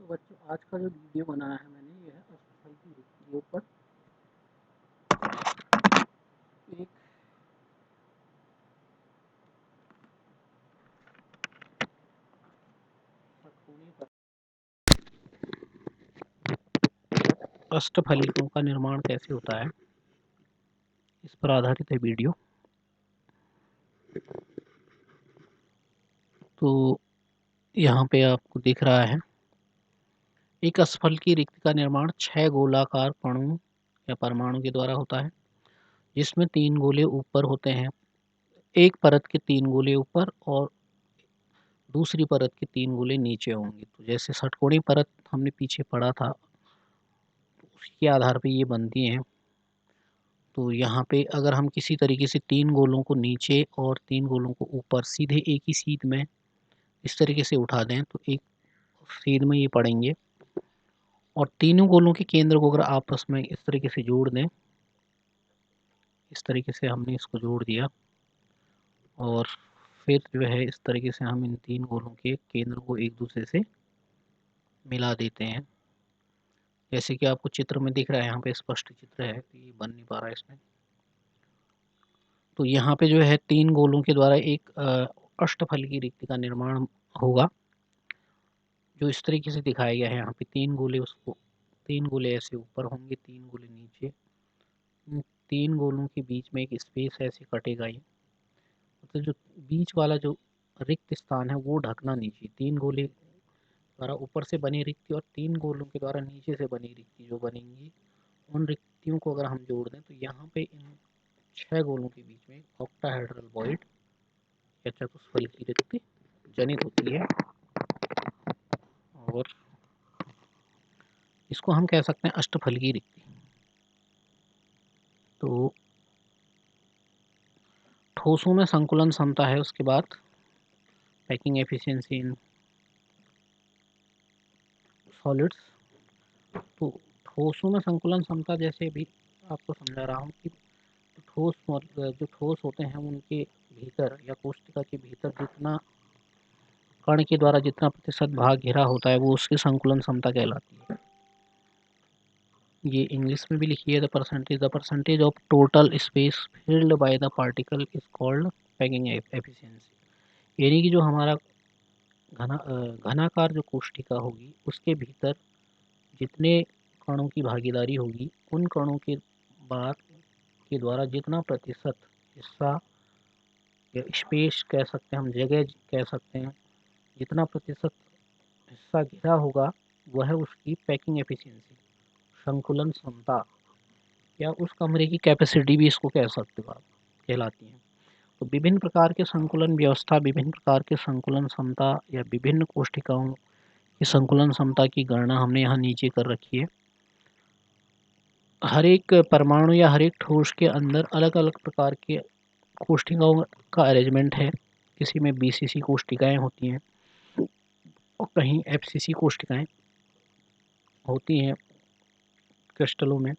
तो बच्चों आज का जो वीडियो बनाया है मैंने यह अस्थायी की रिक्तियों पर एक षटकोणीय पर अष्टफलिकों का निर्माण कैसे होता है इस पर आधारित है वीडियो। तो यहाँ पे आपको दिख रहा है एक असफल की रिक्ति का निर्माण 6 गोलाकार कणों या परमाणु के द्वारा होता है, जिसमें 3 गोले ऊपर होते हैं। एक परत के 3 गोले ऊपर और दूसरी परत के 3 गोले नीचे होंगे। तो जैसे षटकोणीय परत हमने पीछे पढ़ा था, उसके आधार पे ये बनती हैं। तो यहाँ पे अगर हम किसी तरीके से 3 गोलों को नीचे और 3 गोलों को ऊपर सीधे एक ही सीध में इस तरीके से उठा दें तो एक सीध में ये पड़ेंगे, और तीनों गोलों के केंद्र को अगर आपस में इस तरीके से जोड़ दें, इस तरीके से हमने इसको जोड़ दिया और फिर जो है इस तरीके से हम इन 3 गोलों के केंद्र को एक दूसरे से मिला देते हैं। जैसे कि आपको चित्र में दिख रहा है, यहाँ पे स्पष्ट चित्र है, ये बन नहीं पा रहा है इसमें। तो यहाँ पे जो है 3 गोलों के द्वारा एक अष्टफल की रिक्ति का निर्माण होगा, जो इस तरीके से दिखाया गया है। यहाँ पे 3 गोले, उसको 3 गोले ऐसे ऊपर होंगे, 3 गोले नीचे। इन 3 गोलों के बीच में एक स्पेस ऐसे कटेगा, ये मतलब जो बीच वाला जो रिक्त स्थान है वो ढकना नहीं चाहिए। 3 गोले द्वारा ऊपर से बनी रिक्ति और 3 गोलों के द्वारा नीचे से बनी रिक्ति जो बनेंगी, उन रिक्तियों को अगर हम जोड़ दें तो यहाँ पे इन 6 गोलों के बीच में ऑक्टाहेड्रल वॉइड या चतुष्फल की रिक्ति जनित होती है। और इसको हम कह सकते हैं अष्टफल की रिक्ति। तो ठोसों में संकुलन क्षमता है, उसके बाद पैकिंग एफिशिएंसी इन सॉलिड्स। तो ठोसों में संकुलन क्षमता जैसे भी आपको समझा रहा हूँ कि ठोस जो ठोस होते हैं उनके भीतर या कोशिका के भीतर जितना कण के द्वारा जितना प्रतिशत भाग घिरा होता है वो उसकी संकुलन क्षमता कहलाती है। ये इंग्लिश में भी लिखी है, the percentage of total space filled by the particle is called packing efficiency. यानी कि जो हमारा घनाकार जो कोशिका होगी उसके भीतर जितने कणों की भागीदारी होगी, उन कणों के बाद के द्वारा जितना प्रतिशत हिस्सा या स्पेस कह सकते हैं, हम जगह कह सकते हैं, जितना प्रतिशत हिस्सा घिरा होगा वह उसकी पैकिंग एफिशिएंसी, संकुलन क्षमता, या उस कमरे की कैपेसिटी भी इसको कह सकते हो आप, कहलाती है। तो विभिन्न प्रकार के संकुलन व्यवस्था, विभिन्न प्रकार के संकुलन क्षमता या विभिन्न कोशिकाओं की संकुलन क्षमता की गणना हमने यहाँ नीचे कर रखी है। हर एक परमाणु या हर एक ठोस के अंदर अलग अलग प्रकार के कोशिकाओं का अरेंजमेंट है। किसी में बीसीसी कोशिकाएं होती हैं और कहीं एफसीसी कोशिकाएं होती हैं क्रिस्टलों में।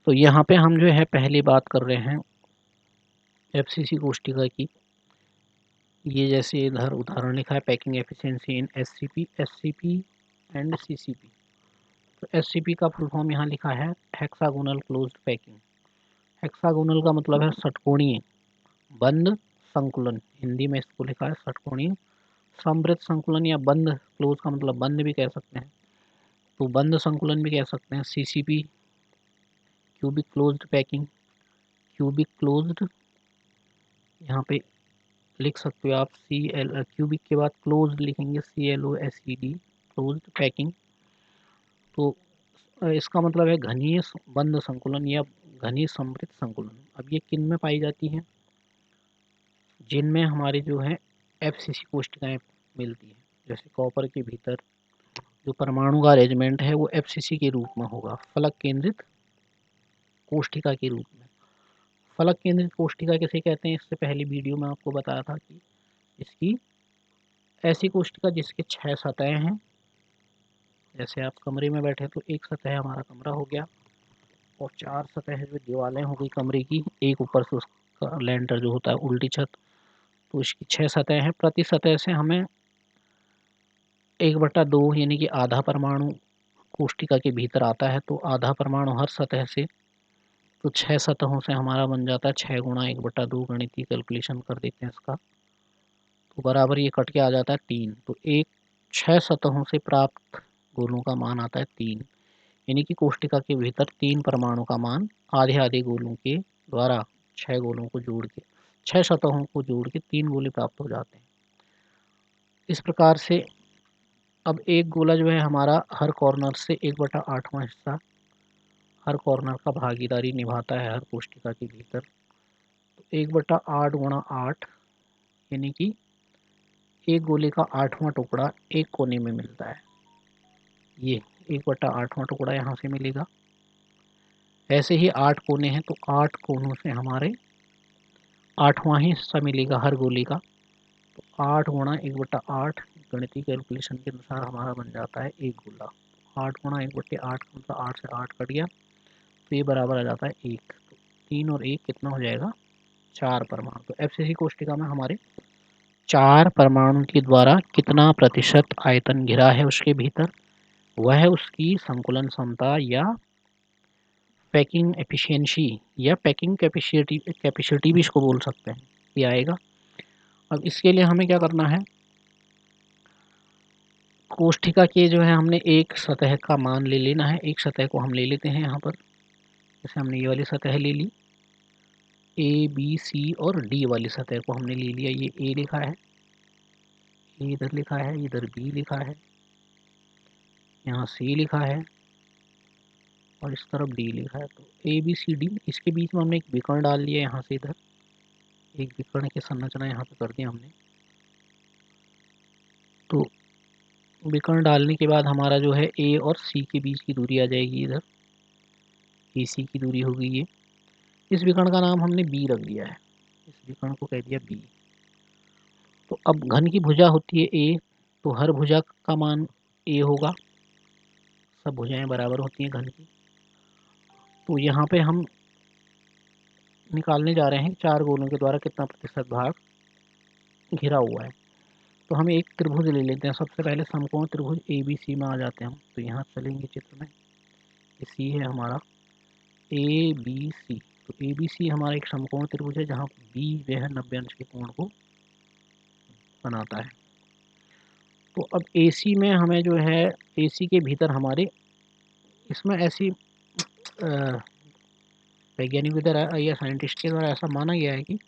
तो यहाँ पे हम जो है पहली बात कर रहे हैं एफसीसी कोशिका की। ये जैसे इधर उदाहरण लिखा है, packing efficiency in SCP and CCP. तो एससीपी का फुल फॉर्म यहाँ लिखा है हेक्सागोनल क्लोज्ड पैकिंग। हेक्सागोनल का मतलब है षटकोणीय बंद संकुलन, हिंदी में इसको लिखा है षटकोणीय समृद्ध संकुलन, या बंद, क्लोज का मतलब बंद भी कह सकते हैं, तो बंद संकुलन भी कह सकते हैं। CCP cubic closed packing, cubic closed यहाँ पे लिख सकते हो आप, क्यूबिक के बाद क्लोज्ड लिखेंगे CLOSED, क्लोज्ड पैकिंग। तो इसका मतलब है घनीय बंद संकुलन या घनीय समृद्ध संकुलन। अब ये किन में पाई जाती हैं? जिनमें हमारे जो है एफसीसी कोशिकाएं मिलती हैं। जैसे कॉपर के भीतर जो परमाणु का अरेंजमेंट है वो एफसीसी के रूप में होगा, फलक केंद्रित कोशिका के रूप में। फलक केंद्रित कोशिका किसे कहते हैं, इससे पहले वीडियो में आपको बताया था कि इसकी ऐसी कोशिका जिसके 6 सतहें हैं। जैसे आप कमरे में बैठे तो एक सतह हमारा कमरा हो गया और 4 सतह जो दीवारें हो गई कमरे की, एक ऊपर से उसका लेंटर जो होता है उल्टी छत, तो इसकी 6 सतह हैं। प्रति सतह से हमें 1/2 यानी कि आधा परमाणु कोष्टिका के भीतर आता है, तो आधा परमाणु हर सतह से, तो 6 सतहों से हमारा बन जाता है 6 गुणा 1/2। गणितीय कैलकुलेशन कर देते हैं इसका, तो बराबर ये कट के आ जाता है 3। तो 6 सतहों से प्राप्त गोलों का मान आता है 3, यानी कि कोष्टिका के भीतर 3 परमाणु का मान आधे आधे गोलों के द्वारा 6 गोलों को जोड़ के, 6 सतहों को जोड़ के 3 गोले प्राप्त हो जाते हैं। इस प्रकार से अब एक गोला जो है हमारा हर कॉर्नर से 1/8वां हिस्सा हर कॉर्नर का भागीदारी निभाता है हर कोष्टिका के भीतर। तो 1/8 गुणा 8 यानी कि एक गोले का 8वां टुकड़ा एक कोने में मिलता है। ये 1/8वां टुकड़ा यहाँ से मिलेगा। ऐसे ही 8 कोने हैं, तो 8 कोनों से हमारे 8वां ही हिस्सा मिलेगा हर गोले का। तो 8 गुणा 1/8 गणितीय कैलकुलेशन के अनुसार हमारा बन जाता है एक गोला। 8 गुणा 1/8 मतलब 8 से 8 कट गया, तो ये बराबर आ जाता है 1। तो 3 और 1 कितना हो जाएगा, 4 परमाणु। तो एफसीसी कोष्टिका में हमारे 4 परमाणु के द्वारा कितना प्रतिशत आयतन घिरा है उसके भीतर, वह उसकी संकुलन क्षमता या पैकिंग एफिशिएंसी या पैकिंग कैपेसिटी भी इसको बोल सकते हैं, ये आएगा। अब इसके लिए हमें क्या करना है, कोष्ठिका के जो है हमने एक सतह का मान ले लेना है। एक सतह को हम ले लेते हैं यहाँ पर, जैसे हमने ये वाली सतह ले ली, ए बी सी और डी वाली सतह को हमने ले लिया। ये ए लिखा है, ये इधर लिखा है, इधर बी लिखा है, यहाँ सी लिखा है और इस तरफ डी लिखा है। तो ए बी सी डी, इसके बीच में हमने एक विकर्ण डाल लिया यहाँ से इधर, एक विकर्ण की संरचना यहाँ पे कर दी हमने। तो विकर्ण डालने के बाद हमारा जो है ए और सी के बीच की दूरी आ जाएगी, इधर ए सी की दूरी होगी ये। इस विकर्ण का नाम हमने बी रख दिया है, इस विकर्ण को कह दिया बी। तो अब घन की भुजा होती है ए, तो हर भुजा का मान ए होगा, सब भुजाएं बराबर होती हैं घन की। तो यहाँ पे हम निकालने जा रहे हैं 4 गोलों के द्वारा कितना प्रतिशत भाग घिरा हुआ है। तो हम एक त्रिभुज ले लेते हैं। सबसे पहले समकोण त्रिभुज ए बी सी में आ जाते हैं हम। तो यहाँ चलेंगे चित्र में, सी है हमारा ए बी सी। तो ए बी सी हमारा एक समकोण त्रिभुज है, जहाँ बी जो है 90 अंश के कोण को बनाता है। तो अब ए सी में हमें जो है, ए सी के भीतर हमारे इसमें ऐसी वैज्ञानिकों द्वारा या साइंटिस्ट के द्वारा ऐसा माना गया है कि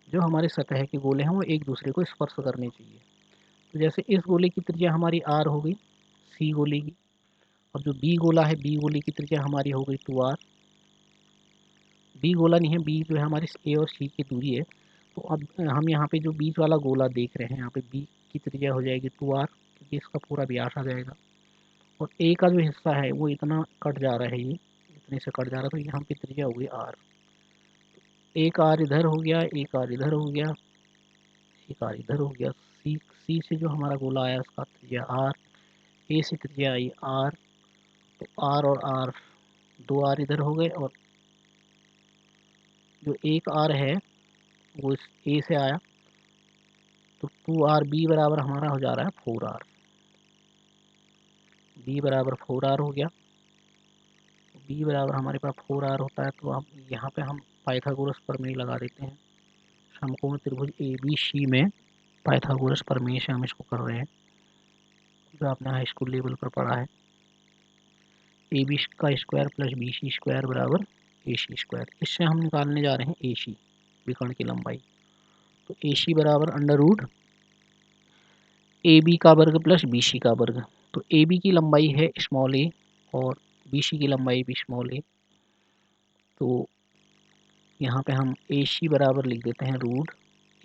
जो हमारे सतह के गोले हैं वो एक दूसरे को स्पर्श करने चाहिए। तो जैसे इस गोले की त्रिज्या हमारी आर हो गई, सी गोले की, और जो बी गोला है, बी गोले की त्रिज्या हमारी हो गई 2r। बी गोला नहीं है, बी जो है हमारी ए और सी की दूरी है। तो अब हम यहाँ पे जो बीच वाला गोला देख रहे हैं, यहाँ पे बी की त्रिज्या हो जाएगी 2r, क्योंकि इसका पूरा व्यास आ जाएगा। और ए का जो हिस्सा है वो इतना कट जा रहा है, ये इतने से कट जा रहा है, तो यहाँ पे त्रिज्या हो गई r। एक आर इधर हो गया, एक आर इधर हो गया, एक आर इधर हो गया। सी से जो हमारा गोला आया उसका त्रिज्या आर, ए से त्रिज्या आई आर। तो आर और आर, 2r इधर हो गए, और जो एक आर है वो इस ए से आया, तो 2r बी बराबर हमारा हो जा रहा है 4r। बी बराबर 4r हो गया। बी बराबर हमारे पास 4r होता है। तो अब यहाँ पे हम पाइथागोरस प्रमेय लगा देते हैं। समकोण त्रिभुज ए बी सी में पाइथागोरस प्रमेय से हम इसको कर रहे हैं, जो आपने हाई स्कूल लेवल पर पढ़ा है। ए बी का square plus B C square बराबर ए सी स्क्वायर। इससे हम निकालने जा रहे हैं ए सी, विकर्ण की लंबाई। तो ए सी बराबर अंडर रूट ए बी का वर्ग प्लस बी सी का वर्ग। तो ए बी की लंबाई है स्मॉल ए और बी सी की लंबाई भी स्मॉल ए। तो यहाँ पे हम ए सी बराबर लिख देते हैं रूट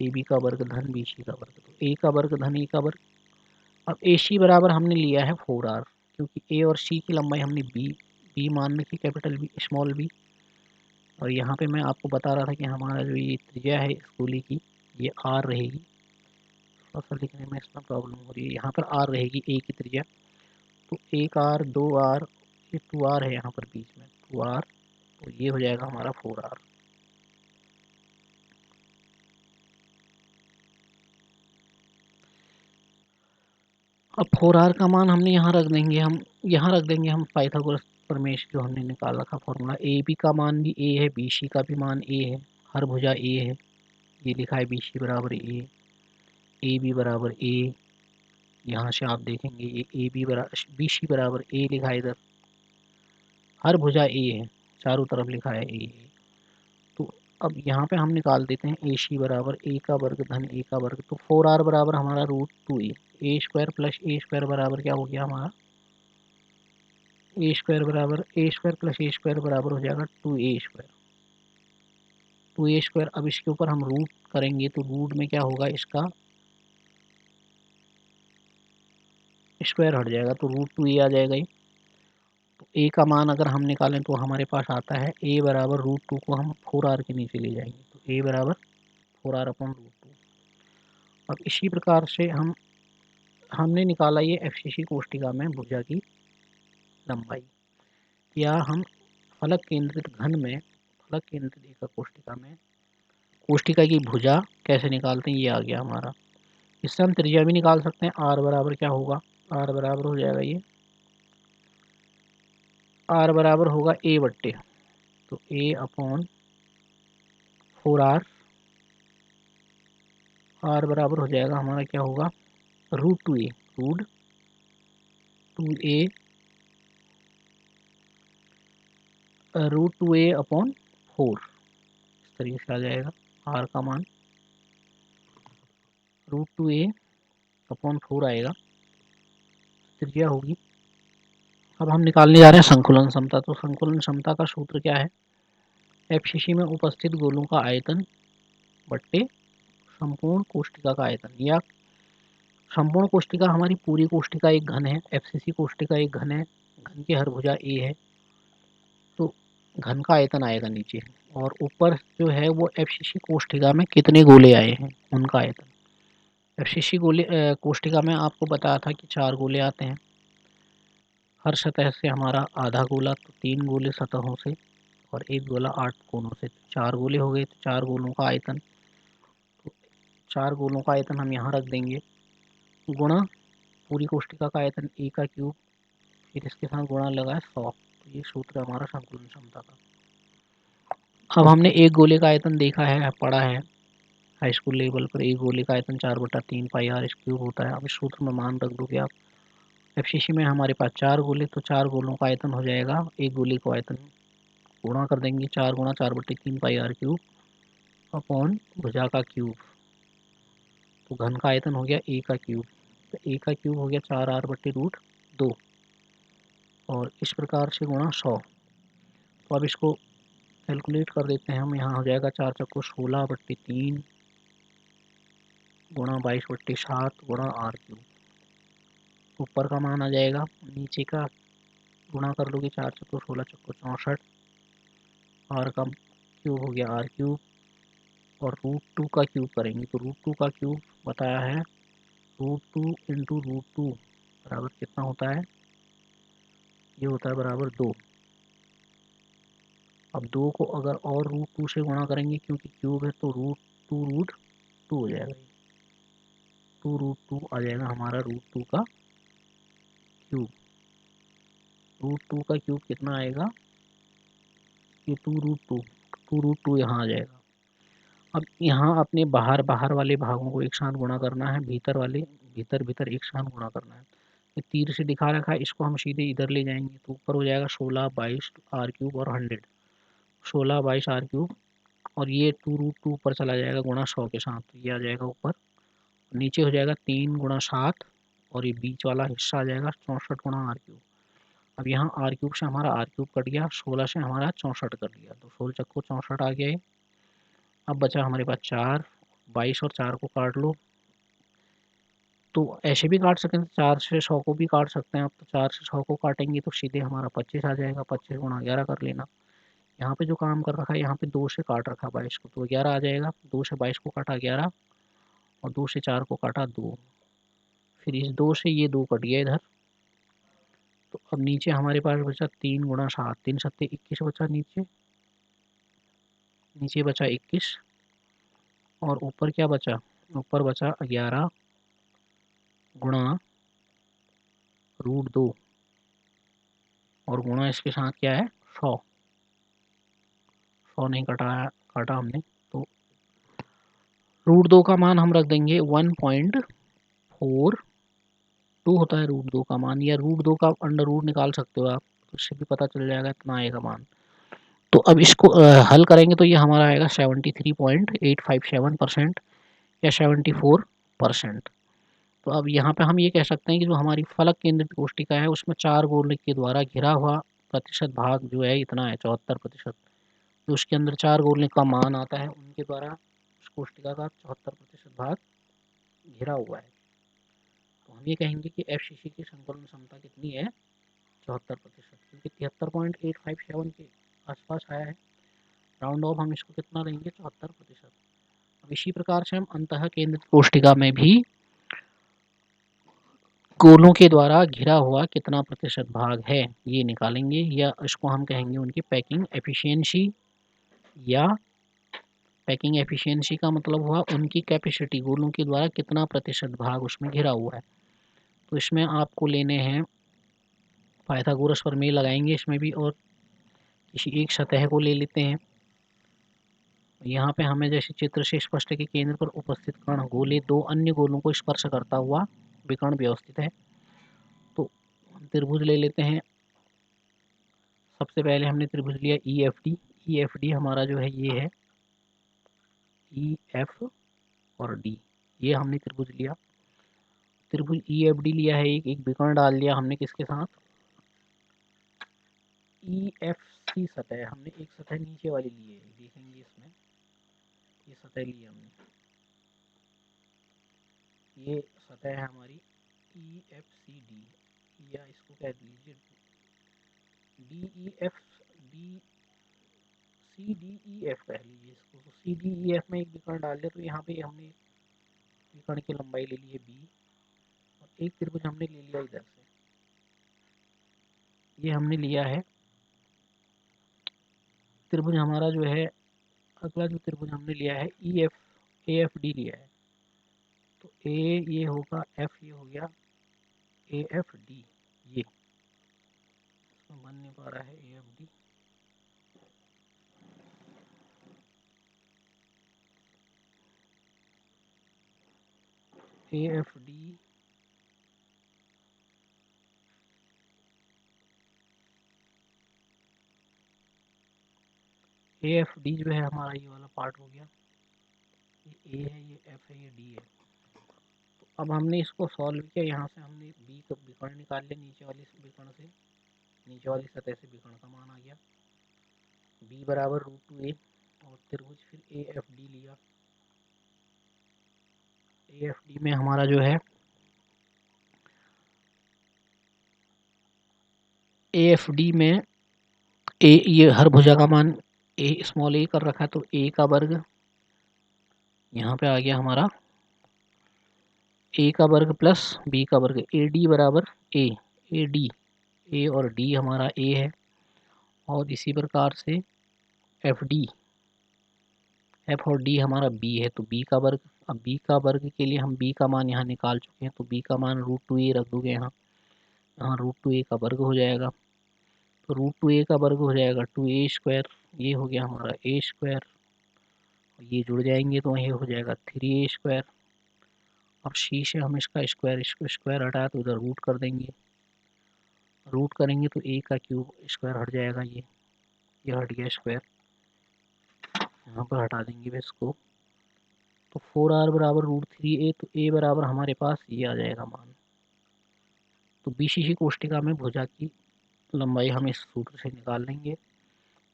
ए बी का वर्ग धन बी सी का वर्ग। तो ए का वर्ग धन ए का वर्ग। अब ए सी बराबर हमने लिया है 4r, क्योंकि ए और सी की लंबाई हमने बी मान रखी, कैपिटल बी स्मॉल बी। और यहाँ पे मैं आपको बता रहा था कि हमारा जो ये त्रिज्या है इस गोले की, ये r रहेगी। थोड़ा सा लिखने में इसमें प्रॉब्लम हो रही है। यहाँ पर r रहेगी ए की त्रिज्या। तो 1r 2r, ये 2r है यहाँ पर बीच में 2r, तो ये हो जाएगा हमारा 4r। अब 4r का मान हमने यहाँ रख देंगे, हम पाइथागोरस प्रमेय जो हमने निकाल रखा फॉर्मूला। ए बी का मान भी ए है, बी सी का भी मान ए है, हर भुजा ए है, ये लिखा है बी सी बराबर ए बी बराबर ए। यहाँ से आप देखेंगे ये ए बी बराबर बी सी बराबर ए लिखा है, इधर हर भुजा ए है, चारों तरफ लिखा है ए। तो अब यहाँ पे हम निकाल देते हैं ए सी बराबर ए का वर्ग धन ए का वर्ग। तो 4r बराबर हमारा √2a, ए स्क्वायर प्लस ए स्क्वायर बराबर क्या हो गया हमारा, ए स्क्वायर बराबर ए स्क्वायर प्लस ए स्क्वायर बराबर हो जाएगा 2a स्क्वायर। 2a स्क्वायर, अब इसके ऊपर हम रूट करेंगे तो रूट में क्या होगा, इसका स्क्वायर हट जाएगा तो √2a आ जाएगा ये। तो a का मान अगर हम निकालें तो हमारे पास आता है a बराबर √2 को हम 4r के नीचे ले जाएंगे, तो a बराबर 4r अपॉन √2। अब इसी प्रकार से हमने निकाला ये एफसीसी कोष्टिका में भुजा की लंबाई, या हम फलक केंद्रित घन में, फलक केंद्रित एकक कोष्टिका में कोष्टिका की भुजा कैसे निकालते हैं, ये आ गया हमारा। इससे हम त्रिज्या भी निकाल सकते हैं। आर बराबर क्या होगा, आर बराबर हो जाएगा ये, आर बराबर होगा ए बट्टे, तो ए अपॉन 4r, आर बराबर हो जाएगा हमारा क्या होगा, √2a, √2a √2a अपॉन 4, इस तरीके से आ जाएगा। आर का मान √2a अपॉन 4 आएगा, त्रिज्या होगी। अब हम निकालने जा रहे हैं संकुलन क्षमता। तो संकुलन क्षमता का सूत्र क्या है, एफसीसी में उपस्थित गोलों का आयतन बट्टे संपूर्ण कोष्टिका का आयतन, या संपूर्ण कोष्टिका हमारी पूरी कोष्टिका एक घन है, एफसीसी कोष्टिका एक घन है, घन की हर भुजा ए है, तो घन का आयतन आएगा नीचे, और ऊपर जो है वो एफसीसी कोष्टिका में कितने गोले आए हैं उनका आयतन। एफसीसी गोले कोष्टिका में आपको बताया था कि 4 गोले आते हैं हर सतह से, हमारा आधा गोला, तो 3 गोले सतहों से और 1 गोला 8 कोनों से, 4 गोले हो गए। तो 4 गोलों का आयतन, तो 4 गोलों का आयतन हम यहाँ रख देंगे, गुणा पूरी कोष्टिका का आयतन ए का क्यूब, फिर इसके साथ गुणा लगा है 100। तो ये सूत्र हमारा संकुलन क्षमता का। अब हमने एक गोले का आयतन देखा है, पढ़ा है हाई स्कूल लेवल पर, एक गोले का आयतन 4/3 पाई आर इस क्यूब होता है। अब इस सूत्र में मान रख दोगे आप। एफसीसी में हमारे पास 4 गोले, तो 4 गोलों का आयतन हो जाएगा, एक गोले को आयतन गुणा कर देंगे, 4 गुणा 4/3 पाई आर क्यूब अपॉन भुजा का क्यूब, तो घन का आयतन हो गया ए का क्यूब, तो ए का क्यूब हो गया 4r/√2, और इस प्रकार से गुणा 100। तो अब इसको कैलकुलेट कर देते हैं हम, यहाँ हो जाएगा 4 चक्को 16/3 गुणा 22/7 गुणा आर क्यूब। ऊपर का मान आ जाएगा, नीचे का गुणा कर लोगे, 4 चक्को 16 चक्को 64, आर का क्यूब हो गया आर क्यूब, और √2 का क्यूब करेंगे तो √2 का क्यूब बताया है, √2 इंटू √2 बराबर कितना होता है, ये होता है बराबर 2। अब 2 को अगर और √2 से गुणा करेंगे, क्योंकि क्यूब है तो √2 हो जाएगा, 2√2 आ जाएगा हमारा √2 का क्यूब। √2 का क्यूब कितना आएगा, ये 2√2 यहाँ आ जाएगा। अब यहाँ अपने बाहर बाहर वाले भागों को एक साथ गुणा करना है, भीतर वाले भीतर भीतर एक साथ गुणा करना है। ये तीर से दिखा रखा है, इसको हम सीधे इधर ले जाएंगे तो ऊपर हो जाएगा 16 22 आर क्यूब और 100, 16 22 आर क्यूब, और ये 2√2 ऊपर चला जाएगा गुणा 100 के साथ, तो ये आ जाएगा ऊपर। नीचे हो जाएगा 3 गुणा 7, और ये बीच वाला हिस्सा आ जाएगा 64 गुणा आर क्यूब। अब यहाँ आर क्यूब से हमारा आर क्यूब कट गया, 16 से हमारा 64 कर दिया, तो 16 चक्को 64 आ गया ये। अब बचा हमारे पास 4, 22 और 4 को काट लो, तो ऐसे भी काट सकते हैं, 4 से 100 को भी काट सकते हैं आप, तो 4 से 100 को काटेंगे तो सीधे हमारा 25 आ जाएगा, 25 गुणा 11 कर लेना। यहाँ पे जो काम कर रखा है, यहाँ पे 2 से काट रखा 22 को, तो 11 आ जाएगा, 2 से 22 को काटा 11, और 2 से 4 को काटा 2, फिर इस 2 से ये 2 कट गया इधर। तो अब नीचे हमारे पास बचा 3 गुणा 7, 3 सत्ते 21 बचा नीचे, नीचे बचा 21, और ऊपर क्या बचा, ऊपर बचा 11 गुणा √2 और गुणा इसके साथ क्या है 100 नहीं काटा हमने, तो √2 का मान हम रख देंगे 1.42 होता है √2 का मान, या √2 का अंडर रूट निकाल सकते हो आप, तो उससे भी पता चल जाएगा इतना आएगा मान। तो अब इसको हल करेंगे तो ये हमारा आएगा 73.857% या 74%। तो अब यहाँ पे हम ये कह सकते हैं कि जो हमारी फलक केंद्रित कोष्ठिका है उसमें 4 गोले के द्वारा घिरा हुआ प्रतिशत भाग जो है इतना है 74%। तो उसके अंदर 4 गोले का मान आता है, उनके द्वारा उस कोष्ठिका का 74% भाग घिरा हुआ है। तो हम ये कहेंगे कि एफसीसी की संकुलन क्षमता कितनी है 74%, क्योंकि 73.857 के आसपास आया है, राउंड ऑफ हम इसको कितना लेंगे 74%। अब इसी प्रकार से हम अंतः केंद्रित कोष्ठिका में भी गोलों के द्वारा घिरा हुआ कितना प्रतिशत भाग है ये निकालेंगे, या इसको हम कहेंगे उनकी पैकिंग एफिशिएंसी, या पैकिंग एफिशिएंसी का मतलब हुआ उनकी कैपेसिटी, गोलों के द्वारा कितना प्रतिशत भाग उसमें घिरा हुआ है। तो इसमें आपको लेने हैं पाइथागोरस प्रमेय लगाएंगे इसमें भी, और किसी एक सतह को ले लेते हैं। यहाँ पे हमें जैसे चित्र से स्पष्ट है कि केंद्र पर उपस्थित कण गोले 2 अन्य गोलों को स्पर्श करता हुआ विकर्ण व्यवस्थित है। तो हम त्रिभुज ले लेते हैं। सबसे पहले हमने त्रिभुज लिया ई एफ डी हमारा जो है ये है ई एफ और डी, ये हमने त्रिभुज लिया। त्रिभुज ई एफ डी लिया है, एक विकर्ण डाल दिया हमने किसके साथ, ई एफ सी सतह, हमने एक सतह नीचे वाली ली है, देखेंगे इसमें ये सतह ली हमने, ये सतह है हमारी ई एफ सी डी, या इसको कह दीजिए D E F D C D E F कह लीजिए इसको। तो सी डी ई एफ में एक विकर्ण डाल दिया, तो यहाँ पे हमने विकर्ण की लंबाई ले ली है बी, और एक त्रिभुज हमने ले लिया इधर से, ये हमने लिया है त्रिभुज हमारा जो है, अगला जो त्रिभुज हमने लिया है E F A F D लिया है। तो ए ये होगा, एफ ये हो गया, ए एफ डी, ये बन नहीं पा रहा है A F D, A F D A F D जो है हमारा ये वाला पार्ट हो गया, ये ए है, ये एफ है, ये डी है। तो अब हमने इसको सॉल्व किया, यहाँ से हमने बी का विकर्ण निकाल लिया, नीचे वाली विकर्ण से, नीचे वाली सतह से विकर्ण का मान आ गया बी बराबर √2a, और त्रिभुज फिर ए एफ डी लिया। ए एफ डी में हमारा जो है ए एफ डी में ए, ये हर भुजा का मान ए स्मॉल ए कर रखा है, तो ए का वर्ग यहाँ पे आ गया हमारा ए का वर्ग प्लस बी का वर्ग, ए डी बराबर ए डी, ए और डी हमारा ए है, और इसी प्रकार से एफ डी, एफ और डी हमारा बी है, तो बी का वर्ग। अब बी का वर्ग के लिए हम बी का मान यहाँ निकाल चुके हैं, तो बी का मान √2a रख दोगे यहाँ, यहाँ √2a का वर्ग हो जाएगा, तो √2a का वर्ग हो जाएगा 2a², ये हो गया हमारा a², ये जुड़ जाएंगे तो ये हो जाएगा 3a²। अब सी से हम इसका स्क्वायर, इसको स्क्वायर हटाया तो उधर रूट कर देंगे, रूट करेंगे तो ए का क्यूब स्क्वायर हट जाएगा, ये हट गया स्क्वायर, यहाँ पर हटा देंगे इसको, तो 4r बराबर √3a, तो a बराबर हमारे पास ये आ जाएगा मान। तो बीसीसी कोष्ठिका में भुजा की लंबाई हम इस सूत्र से निकाल लेंगे।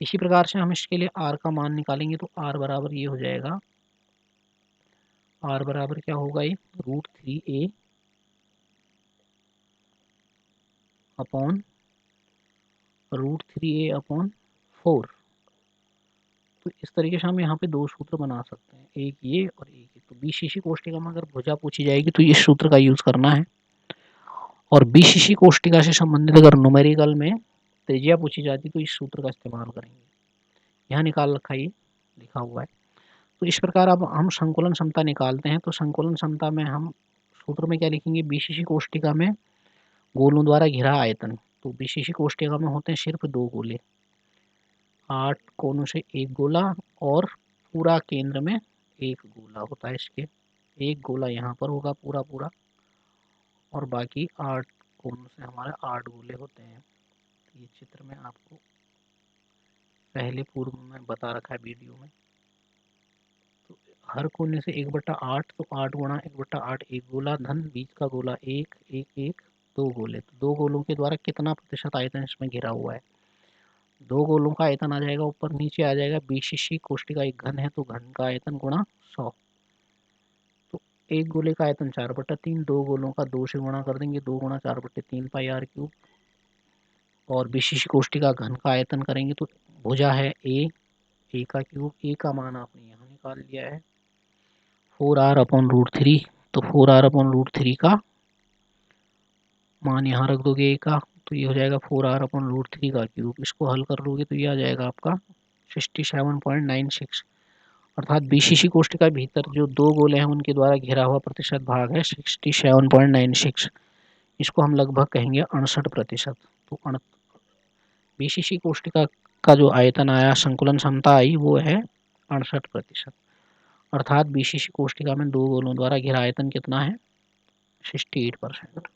इसी प्रकार से हम इसके लिए r का मान निकालेंगे, तो r बराबर ये हो जाएगा, r बराबर क्या होगा, ये √3a अपॉन √3a अपॉन 4। तो इस तरीके से हम यहाँ पे दो सूत्र बना सकते हैं, एक ये और एक ये। तो बीसीसी कोष्ठिका में अगर भुजा पूछी जाएगी तो इस सूत्र का यूज करना है, और बीसीसी कोष्ठिका से संबंधित अगर न्यूमेरिकल में त्रिज्या पूछी जाती तो इस सूत्र का इस्तेमाल करेंगे। यहाँ निकाल रखा ये लिखा हुआ है। तो इस प्रकार अब हम संकुलन क्षमता निकालते हैं, तो संकुलन क्षमता में हम सूत्र में क्या लिखेंगे, बीसीसी कोष्ठिका में गोलों द्वारा घिरा आयतन, तो बीसीसी कोष्टिका में होते हैं सिर्फ 2 गोले, 8 कोनों से एक गोला और पूरा केंद्र में एक गोला होता है इसके। एक गोला यहाँ पर होगा पूरा पूरा और बाकी 8 कोनों से हमारे 8 गोले होते हैं। ये चित्र में आपको पहले पूर्व में बता रखा है वीडियो में। तो हर कोने से 1/8, तो 8 गुणा 1/8 एक गोला धन बीच का गोला एक एक एक 2 गोले। तो 2 गोलों के द्वारा कितना प्रतिशत आयतन इसमें घिरा हुआ है? 2 गोलों का आयतन आ जाएगा ऊपर नीचे आ जाएगा, बीसीसी कोष्टिका एक घन है तो घन का आयतन गुणा 100। तो एक गोले का आयतन 4/3, 2 गोलों का 2 से गुणा कर देंगे, 2 गुणा 4/3 पाई आर क्यूब। और बीसीसी कोष्टिका घन का आयतन करेंगे तो भुजा है ए का क्यूब, ए का मान आपने यहाँ निकाल लिया है 4r/√3। तो 4r/√3 का मान यहाँ रख दोगे ए का, तो ये हो जाएगा 4r/√3 का क्यूब। इसको हल कर लोगे तो ये आ जाएगा आपका 67.96। अर्थात बीसीसी कोष्टिका भीतर जो 2 गोले हैं उनके द्वारा घिरा हुआ प्रतिशत भाग है 67.96। इसको हम लगभग कहेंगे 68%। तो बीसीसी कोष्टिका का जो आयतन आया, संकुलन क्षमता आई, वो है 68%। अर्थात बीसीसी कोष्टिका में 2 गोलों द्वारा घिरा आयतन कितना है? 68%।